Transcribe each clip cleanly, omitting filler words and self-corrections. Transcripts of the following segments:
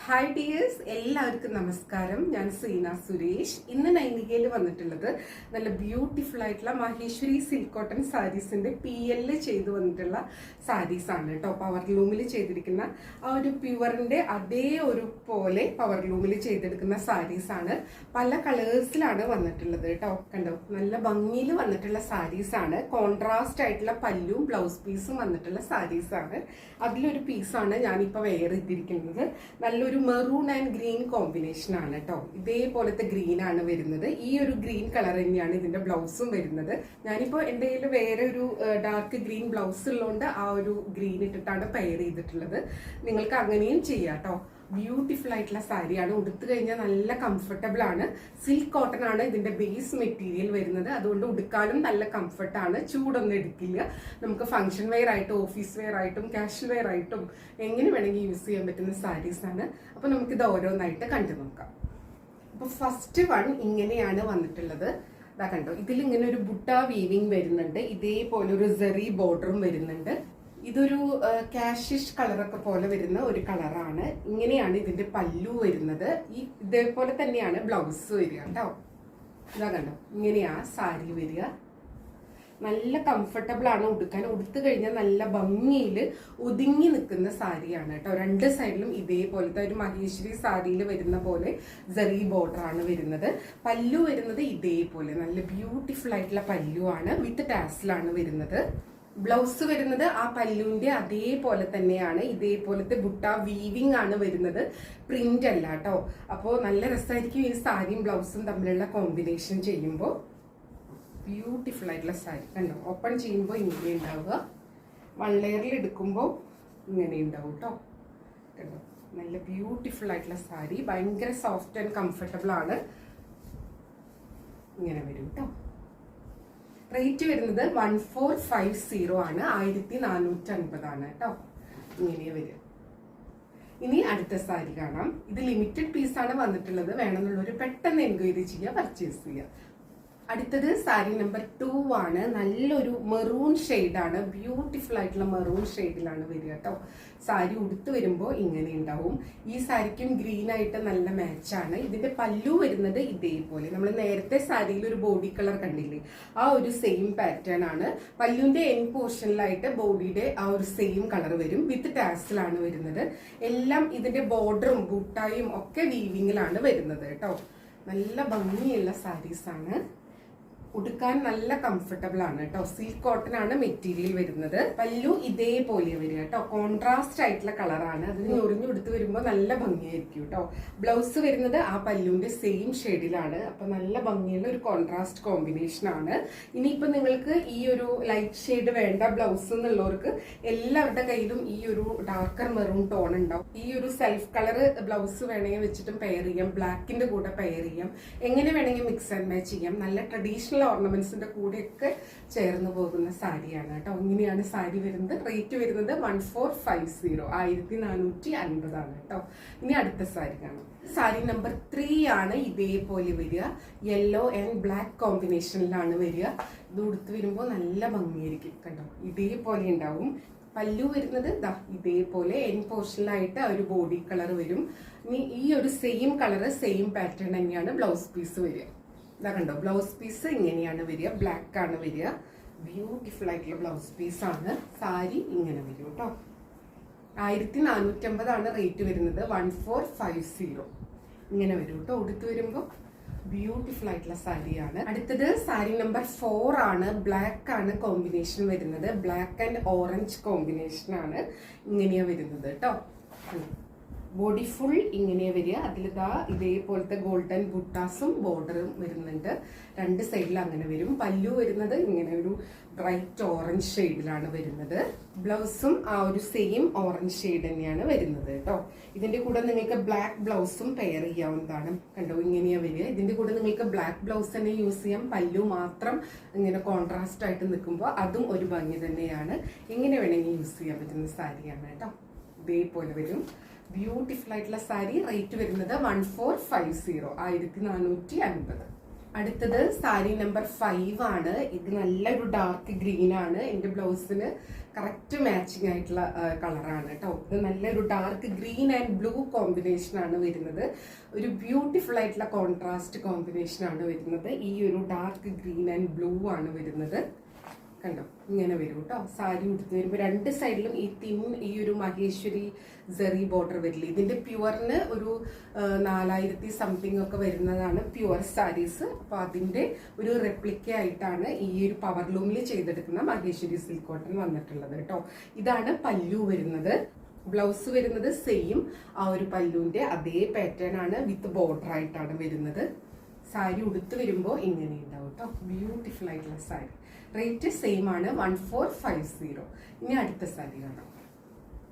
Hi dears, എല്ലാവർക്കും നമസ്കാരം. ഞാൻ സീന സുരേഷ്. ഇന്ന് നൈനികയിൽ വന്നിട്ടുള്ളത് നല്ല ബ്യൂട്ടിഫുൾ ആയിട്ടുള്ള മഹേശ്വരി സിൽക്ക് കോട്ടൺ സാരീസിന്റെ PL ചെയ്തു വന്നിട്ടുള്ള സാരീസ് ആണ് കേട്ടോ. പവർ ലൂമിൽ ചെയ്തിരിക്കുന്ന ആ ഒരു പ്യുവറിന്റെ അതേ ഒരു പോലെ പവർ ലൂമിൽ ചെയ്തെടുക്കുന്ന സാരീസ് ആണ്. പല കളേഴ്സിലാണ് വന്നിട്ടുള്ളത് കേട്ടോ. കണ്ടോ, നല്ല ഭംഗിയിൽ വന്നിട്ടുള്ള സാരീസ് ആണ്. കോൺട്രാസ്റ്റ് ആയിട്ടുള്ള പല്ലും ബ്ലൗസ് പീസും വന്നിട്ടുള്ള സാരീസ് ആണ്. അതിലൊരു പീസാണ് ഞാനിപ്പോൾ വെയർ ചെയ്തിരിക്കുന്നത്. നല്ലൊരു മെറൂൺ ആൻഡ് ഗ്രീൻ കോമ്പിനേഷൻ ആണ് കേട്ടോ. ഇതേപോലത്തെ ഗ്രീൻ ആണ് വരുന്നത്. ഈ ഒരു ഗ്രീൻ കളർ തന്നെയാണ് ഇതിന്റെ ബ്ലൗസും വരുന്നത്. ഞാനിപ്പോ എന്റെ കയ്യിൽ വേറെ ഒരു ഡാർക്ക് ഗ്രീൻ ബ്ലൗസ് ഉള്ളതുകൊണ്ട് ആ ഒരു ഗ്രീൻ ഇട്ടിട്ടാണ് പെയർ ചെയ്തിട്ടുള്ളത്. നിങ്ങൾക്ക് അങ്ങനെയും ചെയ്യാം കേട്ടോ. ബ്യൂട്ടിഫുൾ ആയിട്ടുള്ള സാരിയാണ്. ഉടുത്തു കഴിഞ്ഞാൽ നല്ല കംഫർട്ടബിൾ ആണ്. സിൽക്ക് കോട്ടൺ ആണ് ഇതിന്റെ ബേസ് മെറ്റീരിയൽ വരുന്നത്. അതുകൊണ്ട് ഉടുക്കാനും നല്ല കംഫർട്ടാണ്. ചൂടൊന്നും എടുക്കില്ല. നമുക്ക് ഫംഗ്ഷൻ വെയർ ആയിട്ടും ഓഫീസ് വെയർ ആയിട്ടും കാഷ്വൽ വെയർ ആയിട്ടും എങ്ങനെ വേണമെങ്കിൽ യൂസ് ചെയ്യാൻ പറ്റുന്ന സാരീസ് ആണ്. അപ്പൊ നമുക്കിത് ഓരോന്നായിട്ട് കണ്ടു നോക്കാം. അപ്പൊ ഫസ്റ്റ് വൺ ഇങ്ങനെയാണ് വന്നിട്ടുള്ളത്. ഇതാ കണ്ടോ, ഇതിൽ ഇങ്ങനെ ഒരു ബുട്ട വീവിങ് വരുന്നുണ്ട്. ഇതേപോലെ ഒരു സെറി ബോർഡറും വരുന്നുണ്ട്. ഇതൊരു കാഷിഷ് കളറൊക്കെ പോലെ വരുന്ന ഒരു കളറാണ്. ഇങ്ങനെയാണ് ഇതിന്റെ പല്ലു വരുന്നത്. ഇതേപോലെ തന്നെയാണ് ബ്ലൗസ് വരിക കേട്ടോ. ഇതാ കണ്ടോ, ഇങ്ങനെയാ സാരി വരിക. നല്ല കംഫർട്ടബിൾ ആണ് ഉടുക്കാൻ. ഉടുത്തു കഴിഞ്ഞാൽ നല്ല ഭംഗിയിൽ ഒതുങ്ങി നിൽക്കുന്ന സാരിയാണ് കേട്ടോ. രണ്ട് സൈഡിലും ഇതേപോലത്തെ ഒരു മഹേശ്വരി സാരിയിൽ വരുന്ന പോലെ സെറി ബോർഡർ ആണ് വരുന്നത്. പല്ലു വരുന്നത് ഇതേപോലെ നല്ല ബ്യൂട്ടിഫുൾ ആയിട്ടുള്ള പല്ലു ആണ്. വിത്ത് ടാസിലാണ് വരുന്നത്. ബ്ലൗസ് വരുന്നത് ആ പല്ലുവിന്റെ അതേപോലെ തന്നെയാണ്. ഇതേപോലത്തെ ബുട്ട വീവിങ് ആണ് വരുന്നത്. പ്രിന്റ് അല്ല കേട്ടോ. അപ്പോൾ നല്ല രസമായിരിക്കും ഈ സാരിയും ബ്ലൗസും തമ്മിലുള്ള കോമ്പിനേഷൻ ചെയ്യുമ്പോൾ. ബ്യൂട്ടിഫുൾ ആയിട്ടുള്ള സാരി കണ്ടോ. ഓപ്പൺ ചെയ്യുമ്പോൾ ഇങ്ങനെ ഉണ്ടാവുക. വൺ ലെയറിൽ എടുക്കുമ്പോൾ ഇങ്ങനെ ഉണ്ടാവും കേട്ടോ. കണ്ടോ, നല്ല ബ്യൂട്ടിഫുൾ ആയിട്ടുള്ള സാരി. ഭയങ്കര സോഫ്റ്റ് ആൻഡ് കംഫർട്ടബിൾ ആണ്. ഇങ്ങനെ വരും കേട്ടോ. റേറ്റ് വരുന്നത് 1450 ആണ്. 1450 ആണ് കേട്ടോ. ഇങ്ങനെ വരും. ഇനി അടുത്ത സാരി കാണാം. ഇത് ലിമിറ്റഡ് പീസാണ് വന്നിട്ടുള്ളത്. വേണമെന്നുള്ളവർ പെട്ടെന്ന് എൻക്വയറി ചെയ്യുക, പർച്ചേസ് ചെയ്യുക. അടുത്തത് സാരി നമ്പർ 2 ആണ്. നല്ലൊരു മെറൂൺ ഷെയ്ഡാണ്. ബ്യൂട്ടിഫുൾ ആയിട്ടുള്ള മെറൂൺ ഷെയ്ഡിലാണ് വരിക കേട്ടോ. സാരി ഉടുത്ത് വരുമ്പോൾ ഇങ്ങനെ ഉണ്ടാവും. ഈ സാരിക്കും ഗ്രീൻ ആയിട്ട് നല്ല മാച്ചാണ്. ഇതിന്റെ പല്ലു വരുന്നത് ഇതേപോലെ. നമ്മൾ നേരത്തെ സാരിയിൽ ഒരു ബോഡി കളർ കണ്ടില്ലേ, ആ ഒരു സെയിം പാറ്റേൺ ആണ്. പല്ലുവിന്റെ എൻ പോർഷനിലായിട്ട് ബോഡിയുടെ ആ ഒരു സെയിം കളർ വരും. വിത്ത് ടാസിലാണ് വരുന്നത്. എല്ലാം ഇതിന്റെ ബോർഡറും ബൂട്ടായും ഒക്കെ വീവിങ്ങിലാണ് വരുന്നത് കേട്ടോ. നല്ല ഭംഗിയുള്ള സാരീസ് ആണ്. ഉടുക്കാൻ നല്ല കംഫർട്ടബിൾ ആണ് കേട്ടോ. സിൽക്ക് കോട്ടൺ ആണ് മെറ്റീരിയൽ വരുന്നത്. പല്ലു ഇതേപോലെ വരിക കേട്ടോ. കോൺട്രാസ്റ്റ് ആയിട്ടുള്ള കളറാണ്. അതിന് ഞൊറിഞ്ഞുടുത്ത് വരുമ്പോൾ നല്ല ഭംഗിയായിരിക്കും കേട്ടോ. ബ്ലൗസ് വരുന്നത് ആ പല്ലുവിന്റെ സെയിം ഷെയ്ഡിലാണ്. അപ്പൊ നല്ല ഭംഗിയുള്ള ഒരു കോൺട്രാസ്റ്റ് കോമ്പിനേഷൻ ആണ്. ഇനിയിപ്പോ നിങ്ങൾക്ക് ഈ ഒരു ലൈറ്റ് ഷെയ്ഡ് വേണ്ട ബ്ലൗസ് എന്നുള്ളവർക്ക് എല്ലാവരുടെ കയ്യിലും ഈ ഒരു ഡാർക്കർ മെറൂൺ ടോൺ ഉണ്ടാവും. ഈ ഒരു സെൽഫ് കളർ ബ്ലൗസ് വേണമെങ്കിൽ വെച്ചിട്ടും പെയർ ചെയ്യാം. ബ്ലാക്കിന്റെ കൂടെ പെയർ ചെയ്യാം. എങ്ങനെ വേണമെങ്കിൽ മിക്സ് ആൻഡ് മാച്ച് ചെയ്യാം. നല്ല ട്രഡീഷണൽ ഓർണമെന്റ്സിന്റെ കൂടെയൊക്കെ ചേർന്ന് പോകുന്ന സാരിയാണ് കേട്ടോ. ഇങ്ങനെയാണ് സാരി വരുന്നത്. റേറ്റ് വരുന്നത് 1450, 1450 ആണ് കേട്ടോ. ഇനി അടുത്ത സാരി കാണാം. സാരി നമ്പർ 3 ആണ്. ഇതേപോലെ വരിക. യെല്ലോ ആൻഡ് ബ്ലാക്ക് കോമ്പിനേഷനിലാണ് വരിക. ഇത് ഉടുത്ത് വരുമ്പോൾ നല്ല ഭംഗിയായിരിക്കും കണ്ടോ. ഇതേപോലെ ഉണ്ടാവും. പല്ലു വരുന്നത് ഇതേപോലെ എൻ പോർഷനിലായിട്ട് ഒരു ബോഡി കളർ വരും. ഇനി ഈ ഒരു സെയിം കളർ സെയിം പാറ്റേൺ തന്നെയാണ് ബ്ലൗസ് പീസ് വരിക. ഇതാ കണ്ടോ, ബ്ലൗസ് പീസ് ഇങ്ങനെയാണ് വരിക. ബ്ലാക്ക് ആണ് വരിക. ബ്യൂട്ടിഫുൾ ആയിട്ടുള്ള ബ്ലൗസ് പീസ് ആണ്. സാരി ഇങ്ങനെ വരും കേട്ടോ. 1450 ആണ് റേറ്റ് വരുന്നത്. 1450 ഇങ്ങനെ വരും കേട്ടോ. ഉടുത്ത് വരുമ്പോൾ ബ്യൂട്ടിഫുൾ ആയിട്ടുള്ള സാരിയാണ്. അടുത്തത് സാരി നമ്പർ 4 ആണ്. ബ്ലാക്ക് ആണ് കോമ്പിനേഷൻ വരുന്നത്. ബ്ലാക്ക് ആൻഡ് ഓറഞ്ച് കോമ്പിനേഷൻ ആണ്. ഇങ്ങനെയാ വരുന്നത് കേട്ടോ. ബോഡി ഫുൾ ഇങ്ങനെ വരിക. അതിലിതാ ഇതേപോലത്തെ ഗോൾഡൻ ബുട്ടാസും ബോർഡറും വരുന്നുണ്ട്. രണ്ട് സൈഡിൽ അങ്ങനെ വരും. പല്ലു വരുന്നത് ഇങ്ങനെ ഒരു ബ്രൈറ്റ് ഓറഞ്ച് ഷെയ്ഡിലാണ് വരുന്നത്. ബ്ലൗസും ആ ഒരു സെയിം ഓറഞ്ച് ഷെയ്ഡ് തന്നെയാണ് വരുന്നത് കേട്ടോ. ഇതിന്റെ കൂടെ നിങ്ങൾക്ക് ബ്ലാക്ക് ബ്ലൗസും പെയർ ചെയ്യാവുന്നതാണ്. കണ്ടോ, ഇങ്ങനെയാ വരിക. ഇതിന്റെ കൂടെ നിങ്ങൾക്ക് ബ്ലാക്ക് ബ്ലൗസ് തന്നെ യൂസ് ചെയ്യാം. പല്ലു മാത്രം ഇങ്ങനെ കോൺട്രാസ്റ്റ് ആയിട്ട് നിൽക്കുമ്പോൾ അതും ഒരു ഭംഗി തന്നെയാണ്. എങ്ങനെ വേണമെങ്കിൽ യൂസ് ചെയ്യാൻ പറ്റുന്ന സാരിയാണ് കേട്ടോ. ഇതേപോലെ വരും. ബ്യൂട്ടിഫുൾ ആയിട്ടുള്ള സാരി. റേറ്റ് വരുന്നത് 1450, 1450. അടുത്തത് സാരി നമ്പർ 5 ആണ്. ഇത് നല്ലൊരു ഡാർക്ക് ഗ്രീൻ ആണ്. എൻ്റെ ബ്ലൗസിന് കറക്റ്റ് മാച്ചിങ് ആയിട്ടുള്ള കളറാണ് കേട്ടോ. ഇത് നല്ലൊരു dark green and blue combination ആണ് വരുന്നത്. ഒരു ബ്യൂട്ടിഫുൾ ആയിട്ടുള്ള കോൺട്രാസ്റ്റ് കോമ്പിനേഷൻ ആണ് വരുന്നത്. ഈ ഒരു ഡാർക്ക് ഗ്രീൻ ആൻഡ് ബ്ലൂ ആണ് വരുന്നത്. കണ്ടോ, ഇങ്ങനെ വരും കേട്ടോ. സാരി ഉടുത്ത് വരുമ്പോൾ രണ്ട് സൈഡിലും ഈ ഒരു മഹേശ്വരി സെറി ബോർഡർ വരില്ല. ഇതിന്റെ പ്യുവറിന് ഒരു 4000 സംതിങ് ഒക്കെ വരുന്നതാണ് പ്യുവർ സാരീസ്. അപ്പൊ അതിന്റെ ഒരു റെപ്ലിക്ക ആയിട്ടാണ് ഈ ഒരു പവർ ലൂമിൽ ചെയ്തെടുക്കുന്ന മഹേശ്വരി സിൽക്ക് കോട്ടൺ വന്നിട്ടുള്ളത് കേട്ടോ. ഇതാണ് പല്ലു വരുന്നത്. ബ്ലൗസ് വരുന്നത് സെയിം ആ ഒരു പല്ലുവിന്റെ അതേ പാറ്റേൺ ആണ്, വിത്ത് ബോർഡർ ആയിട്ടാണ് വരുന്നത്. സാരി ഉടുത്ത് വരുമ്പോൾ ഇങ്ങനെ ഉണ്ടാവും കേട്ടോ. ബ്യൂട്ടിഫുൾ ആയിട്ടുള്ള സാരി. റേറ്റ് സെയിം ആണ്, 1450. ഇനി അടുത്ത സാരി കാണാം.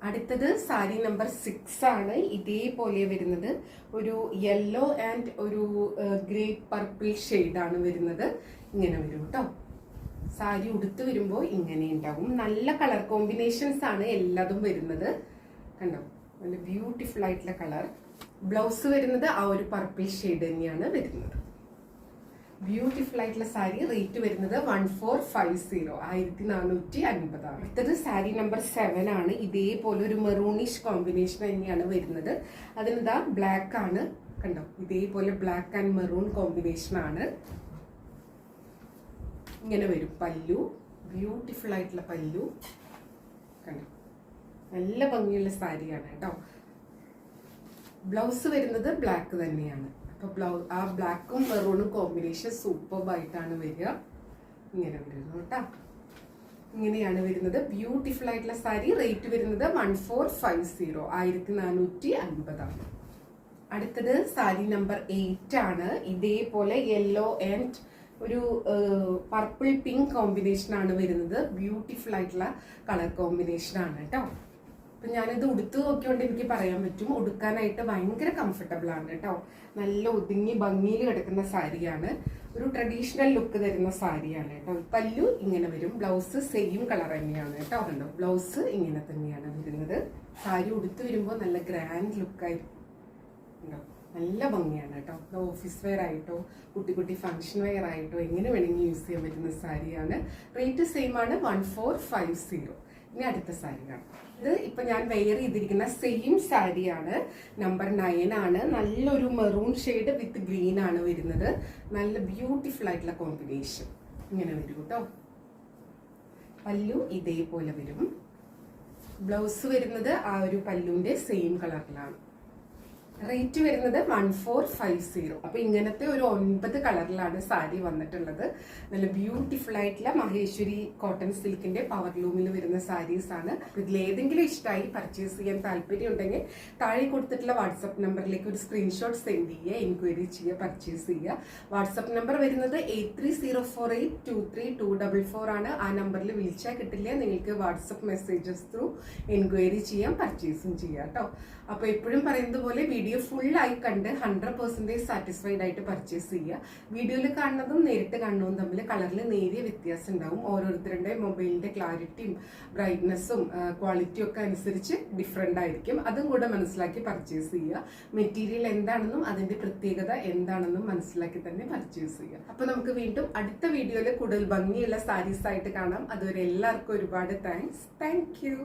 അടുത്തത് സാരി നമ്പർ 6 ആണ്. ഇതേപോലെ വരുന്നത് ഒരു യെല്ലോ ആൻഡ് ഒരു ഗ്രേ പർപ്പിൾ ഷെയ്ഡാണ് വരുന്നത്. ഇങ്ങനെ വരും കേട്ടോ. സാരി ഉടുത്ത് വരുമ്പോൾ ഇങ്ങനെ ഉണ്ടാവും. നല്ല കളർ കോമ്പിനേഷൻസ് ആണ് എല്ലാതും വരുന്നത്. കണ്ടോ, നല്ല ബ്യൂട്ടിഫുൾ ആയിട്ടുള്ള കളർ. ബ്ലൗസ് വരുന്നത് ആ ഒരു പർപ്പിൾ ഷെയ്ഡ് തന്നെയാണ് വരുന്നത്. ബ്യൂട്ടിഫുൾ ആയിട്ടുള്ള സാരി. റേറ്റ് വരുന്നത് 1450, 1450 ആണ്. അടുത്തത് സാരി നമ്പർ 7 ആണ്. ഇതേപോലെ ഒരു മെറൂണിഷ് കോമ്പിനേഷൻ തന്നെയാണ് വരുന്നത്. അതിനിതാ ബ്ലാക്ക് ആണ്. കണ്ടോ, ഇതേപോലെ ബ്ലാക്ക് ആൻഡ് മെറൂൺ കോമ്പിനേഷൻ ആണ്. ഇങ്ങനെ വരും പല്ലു. ബ്യൂട്ടിഫുൾ ആയിട്ടുള്ള പല്ലു. കണ്ടോ, നല്ല ഭംഗിയുള്ള സാരിയാണ് കേട്ടോ. ബ്ലൗസ് വരുന്നത് ബ്ലാക്ക് തന്നെയാണ്. അപ്പൊ ആ ബ്ലാക്കും മെറൂണും കോമ്പിനേഷൻ സൂപ്പർബായിട്ടാണ് വരിക. ഇങ്ങനെ വരുന്നു കേട്ടോ. ഇങ്ങനെയാണ് വരുന്നത്. ബ്യൂട്ടിഫുൾ ആയിട്ടുള്ള സാരി. റേറ്റ് വരുന്നത് 1450, 1450 ആണ്. അടുത്തത് സാരി നമ്പർ 8 ആണ്. ഇതേപോലെ യെല്ലോ ആൻഡ് ഒരു പർപ്പിൾ പിങ്ക് കോമ്പിനേഷൻ ആണ് വരുന്നത്. ബ്യൂട്ടിഫുൾ ആയിട്ടുള്ള കളർ കോമ്പിനേഷൻ ആണ് കേട്ടോ. അപ്പൊ ഞാനിത് ഉടുത്ത് നോക്കിയോണ്ട് എനിക്ക് പറയാൻ പറ്റും, ഉടുക്കാനായിട്ട് ഭയങ്കര കംഫർട്ടബിൾ ആണ് കേട്ടോ. നല്ല ഒതുങ്ങി ഭംഗിയിൽ കിടക്കുന്ന സാരിയാണ്. ഒരു ട്രഡീഷണൽ ലുക്ക് തരുന്ന സാരിയാണ് കേട്ടോ. പല്ലു ഇങ്ങനെ വരും. ബ്ലൗസ് സെയിം കളർ തന്നെയാണ് കേട്ടോ. കണ്ടോ, ബ്ലൗസ് ഇങ്ങനെ തന്നെയാണ് വരുന്നത്. സാരി ഉടുത്ത് വരുമ്പോൾ നല്ല ഗ്രാൻഡ് ലുക്കായിരിക്കും. ഉണ്ടോ, നല്ല ഭംഗിയാണ് കേട്ടോ. ഓഫീസ് വെയർ ആയിട്ടോ കുട്ടി കുട്ടി ഫംഗ്ഷൻ വെയർ ആയിട്ടോ എങ്ങനെ വേണമെങ്കിൽ യൂസ് ചെയ്യാൻ പറ്റുന്ന സാരിയാണ്. റേറ്റ് സെയിം ആണ്, 1450. ഇനി അടുത്ത സാരി കാണാം. ഇത് ഇപ്പൊ ഞാൻ വെയർ ചെയ്തിരിക്കുന്ന സെയിം സാരിയാണ്. നമ്പർ 9 ആണ്. നല്ലൊരു മെറൂൺ ഷെയ്ഡ് വിത്ത് ഗ്രീൻ ആണ് വരുന്നത്. നല്ല ബ്യൂട്ടിഫുൾ ആയിട്ടുള്ള കോമ്പിനേഷൻ. ഇങ്ങനെ വരും കേട്ടോ. പല്ലു ഇതേപോലെ വരും. ബ്ലൗസ് വരുന്നത് ആ ഒരു പല്ലുവിന്റെ സെയിം കളറിലാണ്. റേറ്റ് വരുന്നത് 1450. അപ്പൊ ഇങ്ങനത്തെ ഒരു 9 കളറിലാണ് സാരി വന്നിട്ടുള്ളത്. നല്ല ബ്യൂട്ടിഫുൾ ആയിട്ടുള്ള മഹേശ്വരി കോട്ടൺ സിൽക്കിന്റെ പവർ ലൂമിൽ വരുന്ന സാരീസ് ആണ്. ഇതിലേതെങ്കിലും ഇഷ്ടമായി പർച്ചേസ് ചെയ്യാൻ താല്പര്യം ഉണ്ടെങ്കിൽ താഴെ കൊടുത്തിട്ടുള്ള വാട്സപ്പ് നമ്പറിലേക്ക് ഒരു സ്ക്രീൻഷോട്ട് സെൻഡ് ചെയ്യുക, എൻക്വയറി ചെയ്യുക, പർച്ചേസ് ചെയ്യുക. വാട്സപ്പ് നമ്പർ വരുന്നത് 8304823244 ആണ്. ആ നമ്പറിൽ വിളിച്ചാൽ കിട്ടില്ല. നിങ്ങൾക്ക് വാട്സപ്പ് മെസ്സേജസ് ത്രൂ എൻക്വയറി ചെയ്യാം, പർച്ചേസും ചെയ്യാം കേട്ടോ. അപ്പൊ എപ്പോഴും പറയുന്നത് പോലെ വീഡിയോ ഫുൾ ആയി കണ്ട് 100% സാറ്റിസ്ഫൈഡ് ആയിട്ട് പർച്ചേസ് ചെയ്യുക. വീഡിയോയിൽ കാണുന്നതും നേരിട്ട് കാണുന്നതും തമ്മിൽ കളറിൽ നേരിയ വ്യത്യാസം ഉണ്ടാവും. ഓരോരുത്തരുടെ മൊബൈലിന്റെ ക്ലാരിറ്റിയും ബ്രൈറ്റ്നസ്സും ക്വാളിറ്റിയും ഒക്കെ അനുസരിച്ച് ഡിഫറെന്റ് ആയിരിക്കും. അതും കൂടെ മനസ്സിലാക്കി പർച്ചേസ് ചെയ്യുക. മെറ്റീരിയൽ എന്താണെന്നും അതിന്റെ പ്രത്യേകത എന്താണെന്നും മനസ്സിലാക്കി തന്നെ പർച്ചേസ് ചെയ്യുക. അപ്പൊ നമുക്ക് വീണ്ടും അടുത്ത വീഡിയോയിൽ കൂടുതൽ ഭംഗിയുള്ള സാരീസ് ആയിട്ട് കാണാം. അതുവരെ എല്ലാവർക്കും ഒരുപാട് താങ്ക്സ്. Thank you.